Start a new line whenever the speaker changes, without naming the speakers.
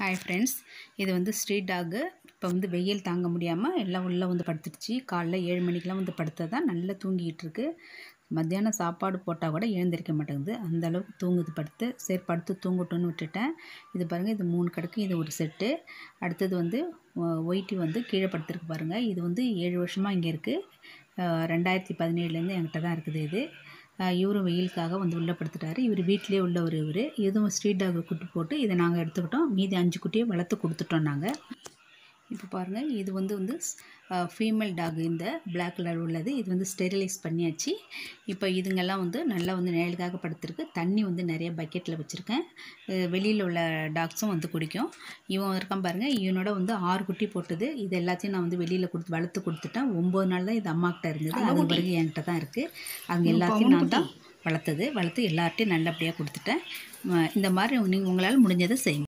Hi friends, இது வந்து street dog. இப்போ வந்து வெயில் தாங்க முடியாமல் எல்லாம் உள்ளே வந்து படுத்துடுச்சு. காலைல 7 மணிக்கெலாம் வந்து படுத்ததான் நல்லா தூங்கிட்டு இருக்கு. மத்தியானம் சாப்பாடு போட்டால் கூட எழுந்திரிக்க மாட்டேங்குது. அந்த அளவுக்கு தூங்குது படுத்து. சரி படுத்து தூங்கட்டும்னு விட்டுட்டேன். இது பாருங்கள், இது 3 கிடக்கு. இது ஒரு செட்டு. அடுத்தது வந்து ஒயிட்டி வந்து கீழே படுத்துருக்கு பாருங்கள். இது வந்து 7 வருஷமாக இங்கே இருக்குது. 2017லேருந்து என்கிட்ட தான் இருக்குது இது. இவரும் வெயிலுக்காக வந்து உள்ளே படுத்துட்டாரு. இவர் வீட்டிலே உள்ளவர். இதுவும் ஸ்ட்ரீட் டாக் குட்டி போட்டு இதை நாங்கள் எடுத்துக்கிட்டோம். மீதி 5 குட்டியை வளர்த்து கொடுத்துட்டோம் நாங்கள். இப்போ பாருங்கள், இது வந்து ஃபீமேல் டாக். இந்த பிளாக் கலர் உள்ளது. இது வந்து ஸ்டெரிலைஸ் பண்ணியாச்சு. இப்போ இதுங்கெல்லாம் வந்து நல்லா வந்து நிழலுக்காக படுத்துருக்கு. தண்ணி வந்து நிறைய பக்கெட்டில் வச்சுருக்கேன். வெளியில் உள்ள டாக்ஸும் வந்து குடிக்கும். இவன் இருக்கான் பாருங்கள், இவனோட வந்து 6 குட்டி போட்டது. இது எல்லாத்தையும் நான் வந்து வெளியில் வளர்த்து கொடுத்துட்டேன். 9 நாள் தான் இது அம்மாக்கிட்ட இருந்தது. அது பிறகு என்கிட்ட தான் இருக்குது. அவங்க எல்லாத்தையும் நான் தான் வளர்த்து எல்லார்ட்டையும் நல்லபடியாக கொடுத்துட்டேன். இந்த மாதிரி உங்களால் முடிஞ்சதை செய்யுங்க.